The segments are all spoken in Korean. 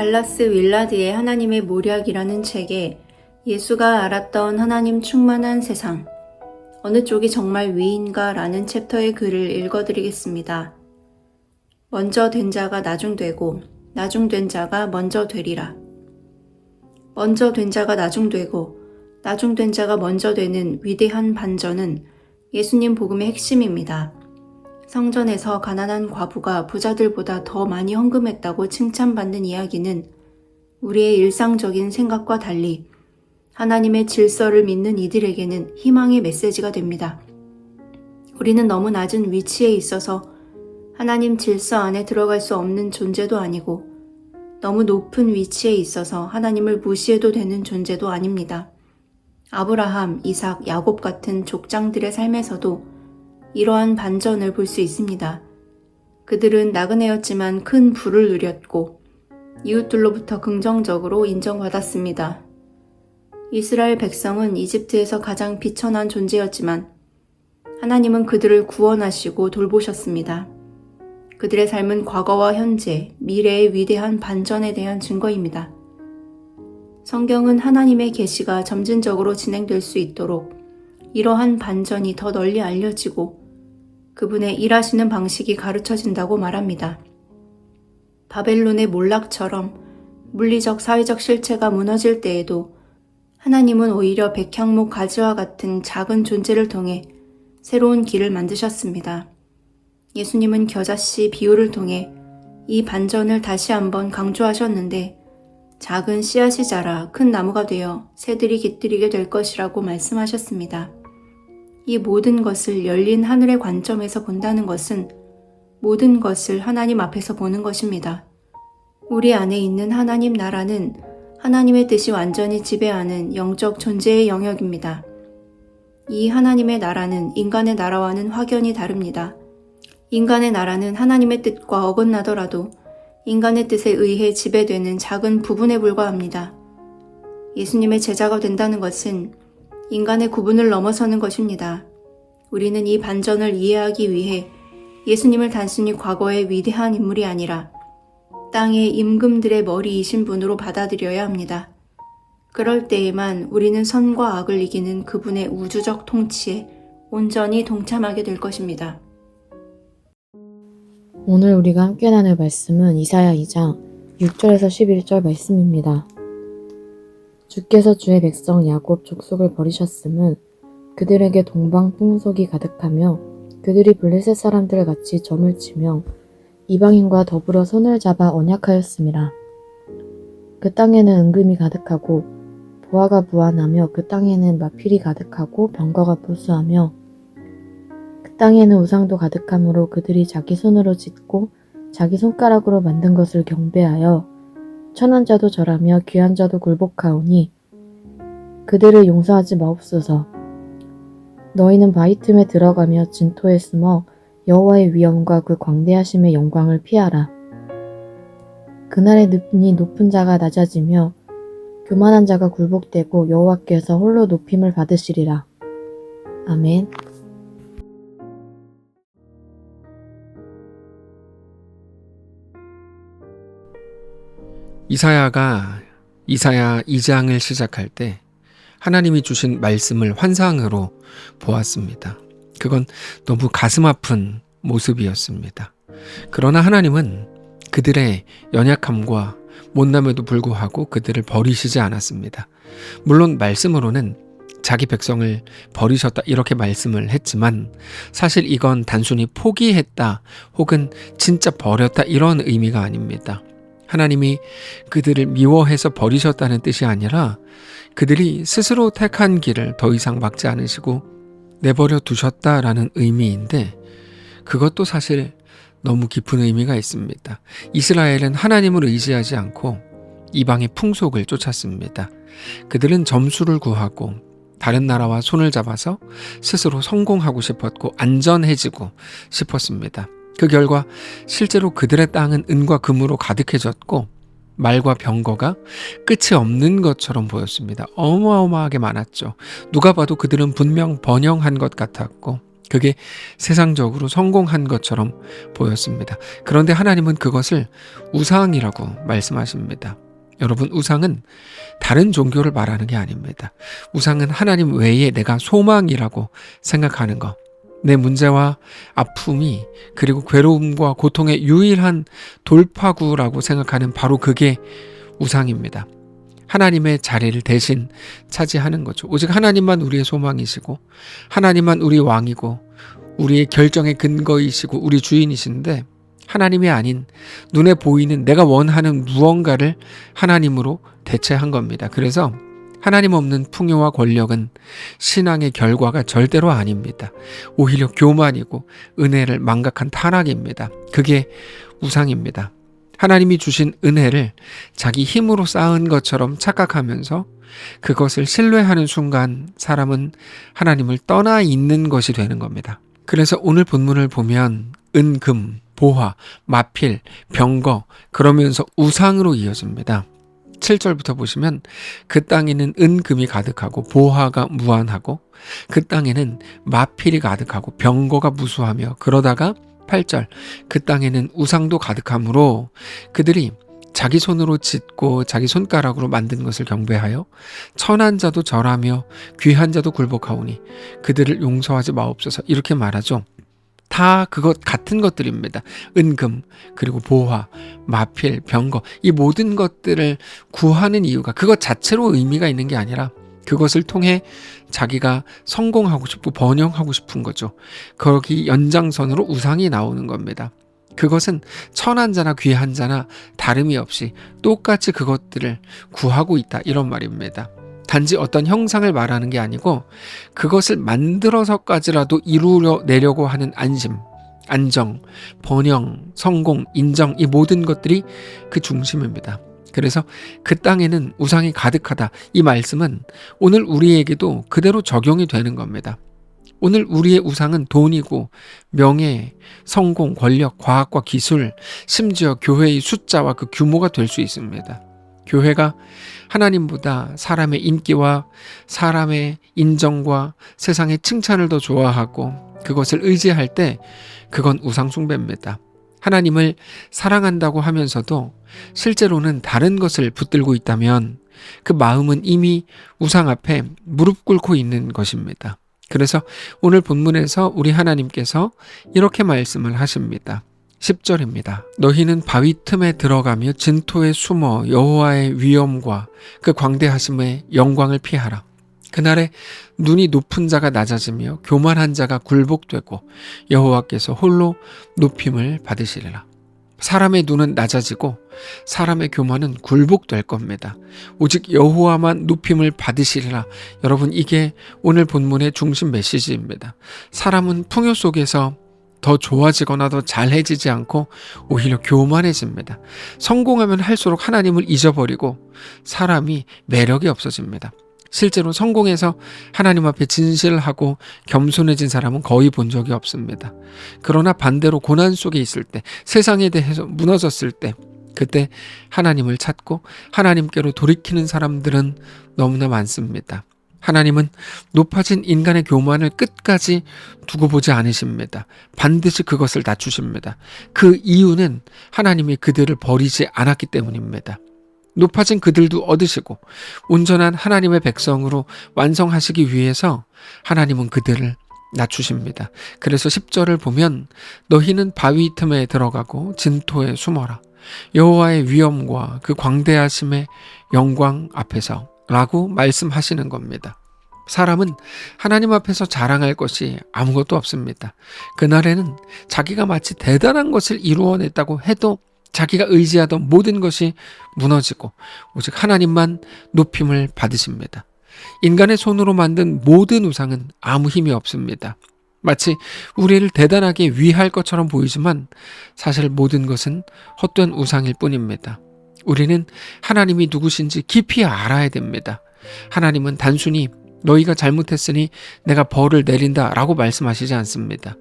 달라스 윌라드의 하나님의 모략이라는 책에 예수가 알았던 하나님 충만한 세상, 어느 쪽이 정말 위인가 라는 챕터의 글을 읽어드리겠습니다. 먼저 된 자가 나중되고 나중된 자가 먼저 되리라. 먼저 된 자가 나중되고 나중된 자가 먼저 되는 위대한 반전은 예수님 복음의 핵심입니다. 성전에서 가난한 과부가 부자들보다 더 많이 헌금했다고 칭찬받는 이야기는 우리의 일상적인 생각과 달리 하나님의 질서를 믿는 이들에게는 희망의 메시지가 됩니다. 우리는 너무 낮은 위치에 있어서 하나님 질서 안에 들어갈 수 없는 존재도 아니고 너무 높은 위치에 있어서 하나님을 무시해도 되는 존재도 아닙니다. 아브라함, 이삭, 야곱 같은 족장들의 삶에서도 이러한 반전을 볼 수 있습니다. 그들은 나그네였지만 큰 부를 누렸고 이웃들로부터 긍정적으로 인정받았습니다. 이스라엘 백성은 이집트에서 가장 비천한 존재였지만 하나님은 그들을 구원하시고 돌보셨습니다. 그들의 삶은 과거와 현재, 미래의 위대한 반전에 대한 증거입니다. 성경은 하나님의 계시가 점진적으로 진행될 수 있도록 이러한 반전이 더 널리 알려지고 그분의 일하시는 방식이 가르쳐진다고 말합니다. 바벨론의 몰락처럼 물리적 사회적 실체가 무너질 때에도 하나님은 오히려 백향목 가지와 같은 작은 존재를 통해 새로운 길을 만드셨습니다. 예수님은 겨자씨 비유를 통해 이 반전을 다시 한번 강조하셨는데 작은 씨앗이 자라 큰 나무가 되어 새들이 깃들이게 될 것이라고 말씀하셨습니다. 이 모든 것을 열린 하늘의 관점에서 본다는 것은 모든 것을 하나님 앞에서 보는 것입니다. 우리 안에 있는 하나님 나라는 하나님의 뜻이 완전히 지배하는 영적 존재의 영역입니다. 이 하나님의 나라는 인간의 나라와는 확연히 다릅니다. 인간의 나라는 하나님의 뜻과 어긋나더라도 인간의 뜻에 의해 지배되는 작은 부분에 불과합니다. 예수님의 제자가 된다는 것은 인간의 구분을 넘어서는 것입니다. 우리는 이 반전을 이해하기 위해 예수님을 단순히 과거의 위대한 인물이 아니라 땅의 임금들의 머리이신 분으로 받아들여야 합니다. 그럴 때에만 우리는 선과 악을 이기는 그분의 우주적 통치에 온전히 동참하게 될 것입니다. 오늘 우리가 함께 나눌 말씀은 이사야 2장 6절에서 11절 말씀입니다. 주께서 주의 백성 야곱 족속을 버리셨음은 그들에게 동방 풍속이 가득하며 그들이 블레셋 사람들 같이 점을 치며 이방인과 더불어 손을 잡아 언약하였음이라. 그 땅에는 은금이 가득하고 보화가 부한하며 그 땅에는 마필이 가득하고 병거가 부수하며 그 땅에는 우상도 가득하므로 그들이 자기 손으로 짓고 자기 손가락으로 만든 것을 경배하여 천한 자도 절하며 귀한 자도 굴복하오니 그들을 용서하지 마옵소서. 너희는 바위 틈에 들어가며 진토에 숨어 여호와의 위엄과 그 광대하심의 영광을 피하라. 그날의 늪이 높은 자가 낮아지며 교만한 자가 굴복되고 여호와께서 홀로 높임을 받으시리라. 아멘. 이사야가 이사야 2장을 시작할 때 하나님이 주신 말씀을 환상으로 보았습니다. 그건 너무 가슴 아픈 모습이었습니다. 그러나 하나님은 그들의 연약함과 못남에도 불구하고 그들을 버리시지 않았습니다. 물론 말씀으로는 자기 백성을 버리셨다 이렇게 말씀을 했지만 사실 이건 단순히 포기했다 혹은 진짜 버렸다 이런 의미가 아닙니다. 하나님이 그들을 미워해서 버리셨다는 뜻이 아니라 그들이 스스로 택한 길을 더 이상 막지 않으시고 내버려 두셨다라는 의미인데 그것도 사실 너무 깊은 의미가 있습니다. 이스라엘은 하나님을 의지하지 않고 이방의 풍속을 쫓았습니다. 그들은 점수를 구하고 다른 나라와 손을 잡아서 스스로 성공하고 싶었고 안전해지고 싶었습니다. 그 결과 실제로 그들의 땅은 은과 금으로 가득해졌고 말과 병거가 끝이 없는 것처럼 보였습니다. 어마어마하게 많았죠. 누가 봐도 그들은 분명 번영한 것 같았고 그게 세상적으로 성공한 것처럼 보였습니다. 그런데 하나님은 그것을 우상이라고 말씀하십니다. 여러분, 우상은 다른 종교를 말하는 게 아닙니다. 우상은 하나님 외에 내가 소망이라고 생각하는 것, 내 문제와 아픔이 그리고 괴로움과 고통의 유일한 돌파구라고 생각하는 바로 그게 우상입니다. 하나님의 자리를 대신 차지하는 거죠. 오직 하나님만 우리의 소망이시고 하나님만 우리 왕이고 우리의 결정의 근거이시고 우리 주인이신데, 하나님이 아닌 눈에 보이는 내가 원하는 무언가를 하나님으로 대체한 겁니다. 그래서 하나님 없는 풍요와 권력은 신앙의 결과가 절대로 아닙니다. 오히려 교만이고 은혜를 망각한 타락입니다. 그게 우상입니다. 하나님이 주신 은혜를 자기 힘으로 쌓은 것처럼 착각하면서 그것을 신뢰하는 순간 사람은 하나님을 떠나 있는 것이 되는 겁니다. 그래서 오늘 본문을 보면 은금, 보화, 마필, 병거, 그러면서 우상으로 이어집니다. 7절부터 보시면 그 땅에는 은금이 가득하고 보화가 무한하고 그 땅에는 마필이 가득하고 병거가 무수하며, 그러다가 8절 그 땅에는 우상도 가득하므로 그들이 자기 손으로 짓고 자기 손가락으로 만든 것을 경배하여 천한 자도 절하며 귀한 자도 굴복하오니 그들을 용서하지 마옵소서. 이렇게 말하죠. 다 그것 같은 것들입니다. 은금, 그리고 보화, 마필, 병거, 이 모든 것들을 구하는 이유가 그것 자체로 의미가 있는 게 아니라 그것을 통해 자기가 성공하고 싶고 번영하고 싶은 거죠. 거기 연장선으로 우상이 나오는 겁니다. 그것은 천한 자나 귀한 자나 다름이 없이 똑같이 그것들을 구하고 있다, 이런 말입니다. 단지 어떤 형상을 말하는 게 아니고 그것을 만들어서까지라도 이루려내려고 하는 안심, 안정, 번영, 성공, 인정, 이 모든 것들이 그 중심입니다. 그래서 그 땅에는 우상이 가득하다, 이 말씀은 오늘 우리에게도 그대로 적용이 되는 겁니다. 오늘 우리의 우상은 돈이고 명예, 성공, 권력, 과학과 기술, 심지어 교회의 숫자와 그 규모가 될 수 있습니다. 교회가 하나님보다 사람의 인기와 사람의 인정과 세상의 칭찬을 더 좋아하고 그것을 의지할 때 그건 우상 숭배입니다. 하나님을 사랑한다고 하면서도 실제로는 다른 것을 붙들고 있다면 그 마음은 이미 우상 앞에 무릎 꿇고 있는 것입니다. 그래서 오늘 본문에서 우리 하나님께서 이렇게 말씀을 하십니다. 10절입니다. 너희는 바위 틈에 들어가며 진토에 숨어 여호와의 위엄과 그 광대하심의 영광을 피하라. 그날에 눈이 높은 자가 낮아지며 교만한 자가 굴복되고 여호와께서 홀로 높임을 받으시리라. 사람의 눈은 낮아지고 사람의 교만은 굴복될 겁니다. 오직 여호와만 높임을 받으시리라. 여러분, 이게 오늘 본문의 중심 메시지입니다. 사람은 풍요 속에서 더 좋아지거나 더 잘해지지 않고 오히려 교만해집니다. 성공하면 할수록 하나님을 잊어버리고 사람이 매력이 없어집니다. 실제로 성공해서 하나님 앞에 진실하고 겸손해진 사람은 거의 본 적이 없습니다. 그러나 반대로 고난 속에 있을 때, 세상에 대해서 무너졌을 때, 그때 하나님을 찾고 하나님께로 돌이키는 사람들은 너무나 많습니다. 하나님은 높아진 인간의 교만을 끝까지 두고 보지 않으십니다. 반드시 그것을 낮추십니다. 그 이유는 하나님이 그들을 버리지 않았기 때문입니다. 높아진 그들도 얻으시고 온전한 하나님의 백성으로 완성하시기 위해서 하나님은 그들을 낮추십니다. 그래서 10절을 보면 너희는 바위 틈에 들어가고 진토에 숨어라. 여호와의 위엄과 그 광대하심의 영광 앞에서 라고 말씀하시는 겁니다. 사람은 하나님 앞에서 자랑할 것이 아무것도 없습니다. 그날에는 자기가 마치 대단한 것을 이루어냈다고 해도 자기가 의지하던 모든 것이 무너지고 오직 하나님만 높임을 받으십니다. 인간의 손으로 만든 모든 우상은 아무 힘이 없습니다. 마치 우리를 대단하게 위할 것처럼 보이지만 사실 모든 것은 헛된 우상일 뿐입니다. 우리는 하나님이 누구신지 깊이 알아야 됩니다. 하나님은 단순히 너희가 잘못했으니 내가 벌을 내린다 라고 말씀하시지 않습니다.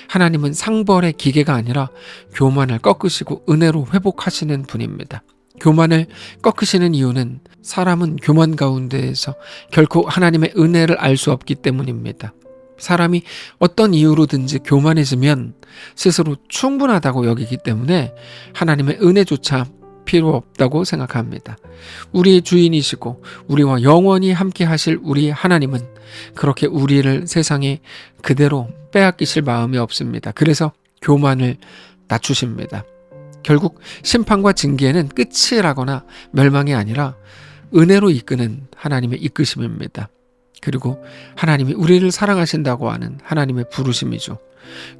하나님은 상벌의 기계가 아니라 교만을 꺾으시고 은혜로 회복하시는 분입니다. 교만을 꺾으시는 이유는 사람은 교만 가운데에서 결코 하나님의 은혜를 알 수 없기 때문입니다. 사람이 어떤 이유로든지 교만해지면 스스로 충분하다고 여기기 때문에 하나님의 은혜조차 필요 없다고 생각합니다. 우리의 주인이시고 우리와 영원히 함께 하실 우리 하나님은 그렇게 우리를 세상에 그대로 빼앗기실 마음이 없습니다. 그래서 교만을 낮추십니다. 결국 심판과 징계는 끝이라거나 멸망이 아니라 은혜로 이끄는 하나님의 이끄심입니다. 그리고 하나님이 우리를 사랑하신다고 하는 하나님의 부르심이죠.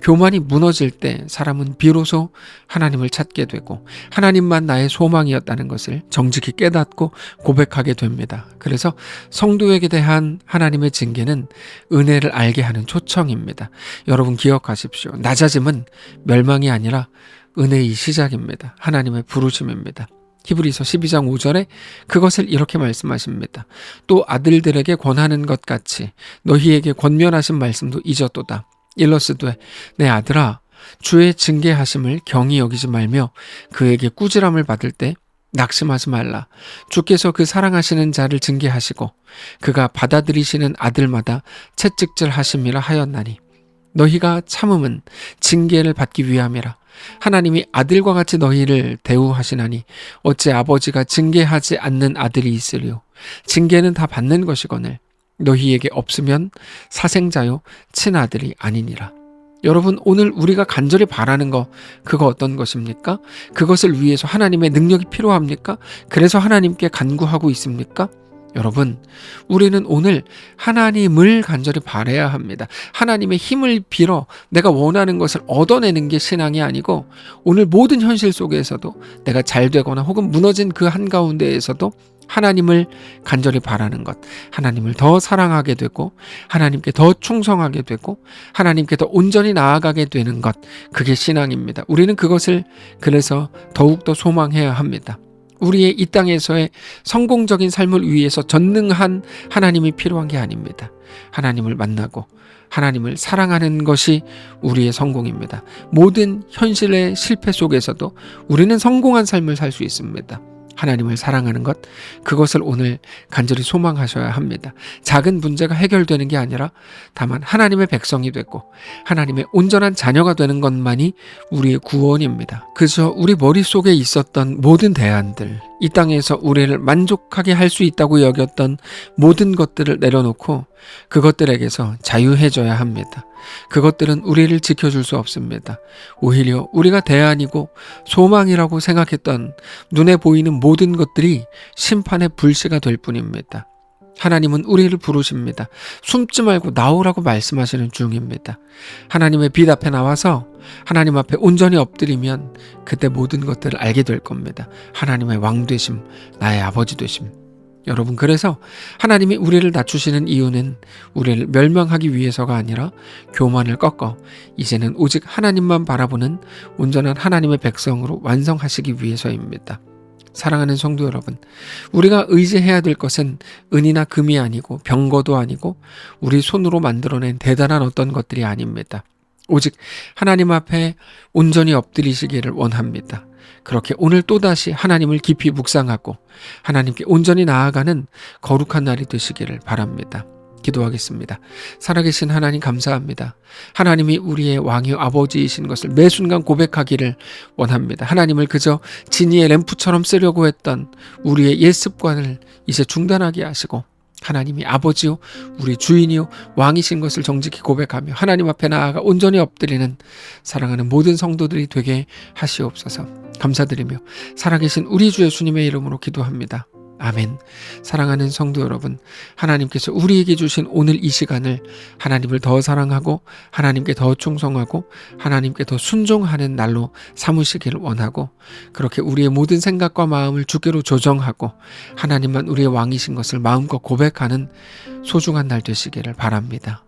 교만이 무너질 때 사람은 비로소 하나님을 찾게 되고 하나님만 나의 소망이었다는 것을 정직히 깨닫고 고백하게 됩니다. 그래서 성도에게 대한 하나님의 징계는 은혜를 알게 하는 초청입니다. 여러분 기억하십시오. 낮아짐은 멸망이 아니라 은혜의 시작입니다. 하나님의 부르심입니다. 히브리서 12장 5절에 그것을 이렇게 말씀하십니다. 또 아들들에게 권하는 것 같이 너희에게 권면하신 말씀도 잊었도다. 일러스되 내 아들아 주의 징계하심을 경히 여기지 말며 그에게 꾸지람을 받을 때 낙심하지 말라. 주께서 그 사랑하시는 자를 징계하시고 그가 받아들이시는 아들마다 채찍질 하심이라 하였나니 너희가 참음은 징계를 받기 위함이라. 하나님이 아들과 같이 너희를 대우하시나니 어찌 아버지가 징계하지 않는 아들이 있으리요. 징계는 다 받는 것이거늘 너희에게 없으면 사생자요 친아들이 아니니라. 여러분 오늘 우리가 간절히 바라는 거 그거 어떤 것입니까? 그것을 위해서 하나님의 능력이 필요합니까? 그래서 하나님께 간구하고 있습니까? 여러분 우리는 오늘 하나님을 간절히 바라야 합니다. 하나님의 힘을 빌어 내가 원하는 것을 얻어내는 게 신앙이 아니고 오늘 모든 현실 속에서도 내가 잘 되거나 혹은 무너진 그 한가운데에서도 하나님을 간절히 바라는 것, 하나님을 더 사랑하게 되고 하나님께 더 충성하게 되고 하나님께 더 온전히 나아가게 되는 것, 그게 신앙입니다. 우리는 그것을 그래서 더욱더 소망해야 합니다. 우리의 이 땅에서의 성공적인 삶을 위해서 전능한 하나님이 필요한 게 아닙니다. 하나님을 만나고 하나님을 사랑하는 것이 우리의 성공입니다. 모든 현실의 실패 속에서도 우리는 성공한 삶을 살 수 있습니다. 하나님을 사랑하는 것, 그것을 오늘 간절히 소망하셔야 합니다. 작은 문제가 해결되는 게 아니라 다만 하나님의 백성이 되고 하나님의 온전한 자녀가 되는 것만이 우리의 구원입니다. 그저 우리 머릿속에 있었던 모든 대안들, 이 땅에서 우리를 만족하게 할 수 있다고 여겼던 모든 것들을 내려놓고 그것들에게서 자유해져야 합니다. 그것들은 우리를 지켜줄 수 없습니다. 오히려 우리가 대안이고 소망이라고 생각했던 눈에 보이는 모든 것들이 심판의 불씨가 될 뿐입니다. 하나님은 우리를 부르십니다. 숨지 말고 나오라고 말씀하시는 중입니다. 하나님의 빛 앞에 나와서 하나님 앞에 온전히 엎드리면 그때 모든 것들을 알게 될 겁니다. 하나님의 왕 되심, 나의 아버지 되심. 여러분 그래서 하나님이 우리를 낮추시는 이유는 우리를 멸망하기 위해서가 아니라 교만을 꺾어 이제는 오직 하나님만 바라보는 온전한 하나님의 백성으로 완성하시기 위해서입니다. 사랑하는 성도 여러분, 우리가 의지해야 될 것은 은이나 금이 아니고 병거도 아니고 우리 손으로 만들어낸 대단한 어떤 것들이 아닙니다. 오직 하나님 앞에 온전히 엎드리시기를 원합니다. 그렇게 오늘 또다시 하나님을 깊이 묵상하고 하나님께 온전히 나아가는 거룩한 날이 되시기를 바랍니다. 기도하겠습니다. 살아계신 하나님 감사합니다. 하나님이 우리의 왕이요 아버지이신 것을 매 순간 고백하기를 원합니다. 하나님을 그저 진이의 램프처럼 쓰려고 했던 우리의 옛 습관을 이제 중단하게 하시고 하나님이 아버지요 우리 주인이요 왕이신 것을 정직히 고백하며 하나님 앞에 나아가 온전히 엎드리는 사랑하는 모든 성도들이 되게 하시옵소서. 감사드리며 살아계신 우리 주 예수님의 이름으로 기도합니다. 아멘. 사랑하는 성도 여러분, 하나님께서 우리에게 주신 오늘 이 시간을 하나님을 더 사랑하고 하나님께 더 충성하고 하나님께 더 순종하는 날로 삼으시기를 원하고 그렇게 우리의 모든 생각과 마음을 주께로 조정하고 하나님만 우리의 왕이신 것을 마음껏 고백하는 소중한 날 되시기를 바랍니다.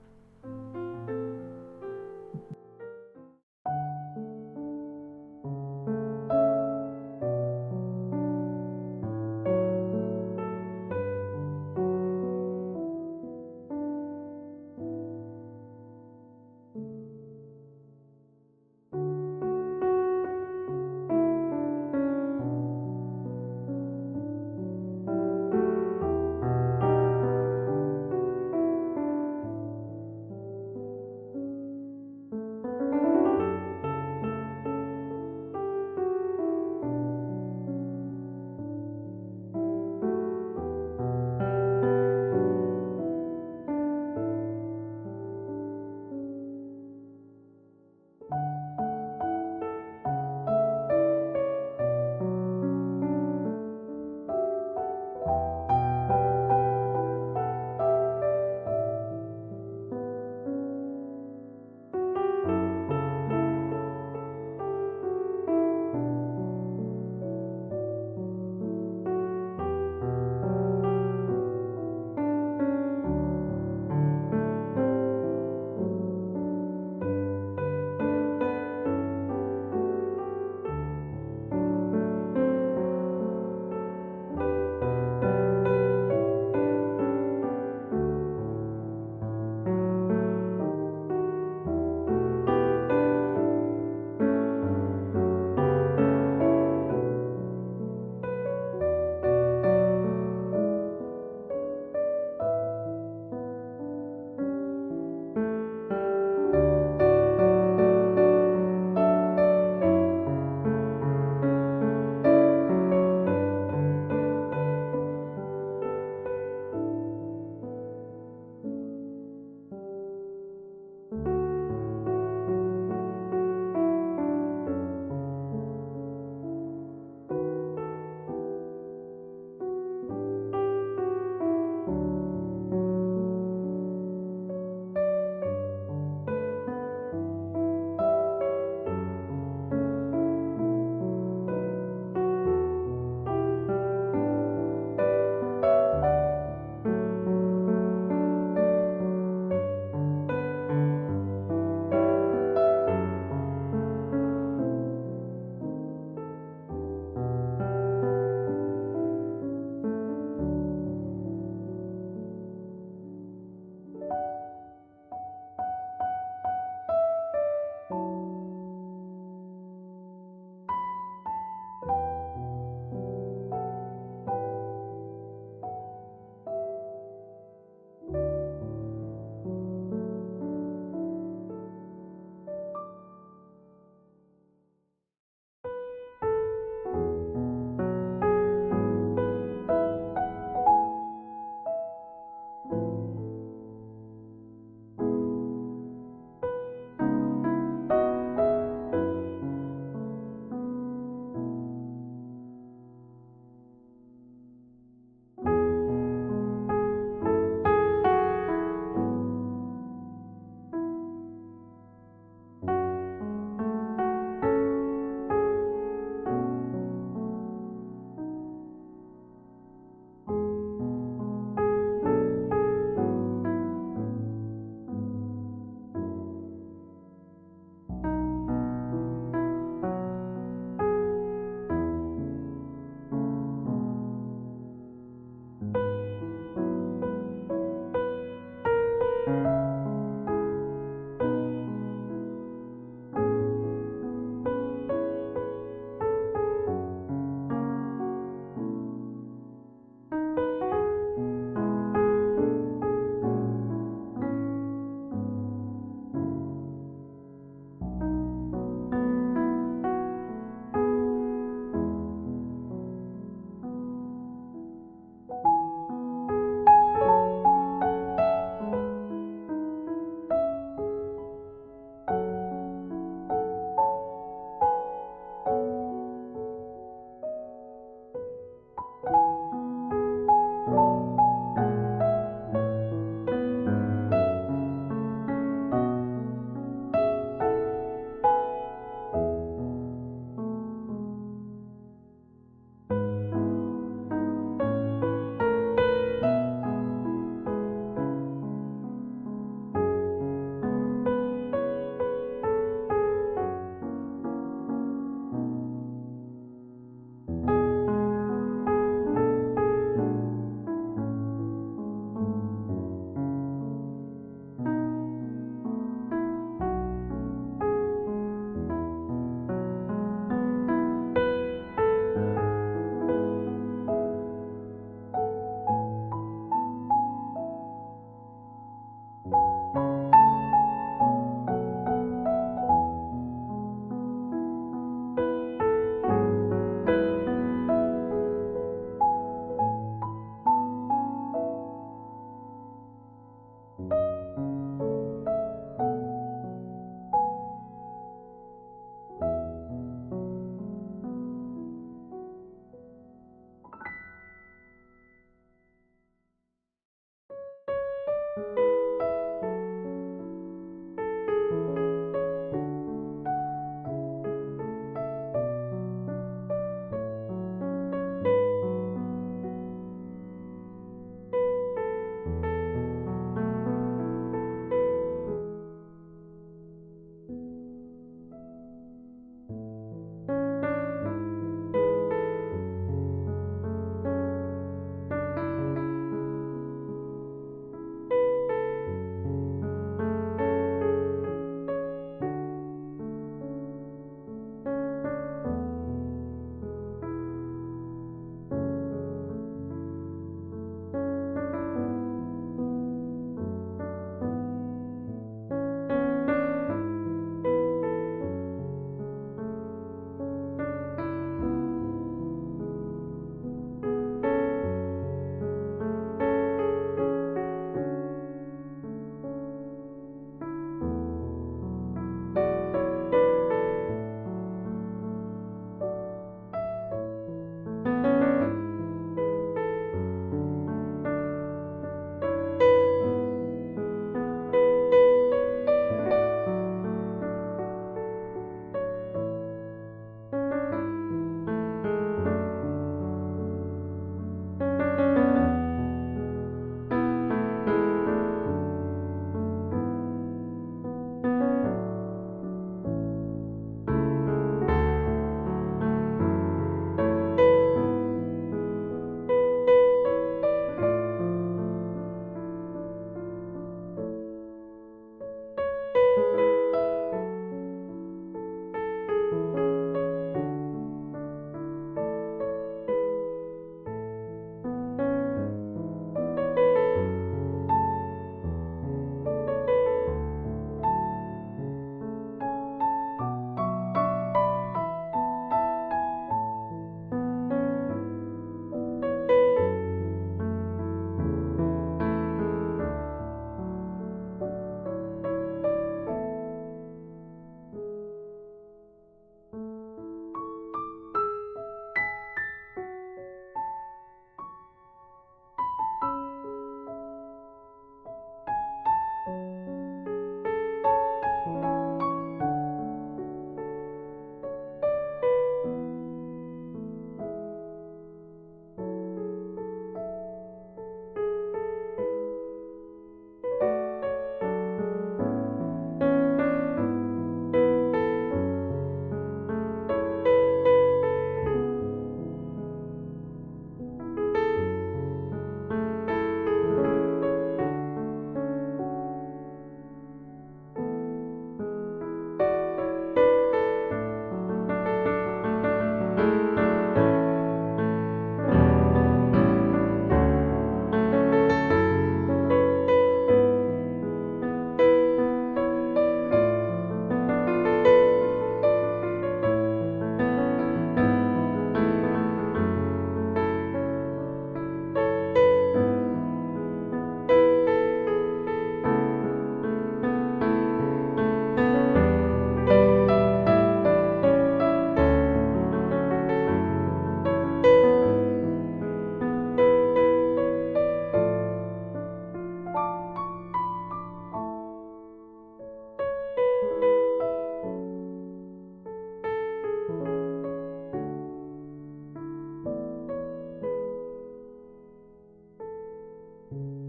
니다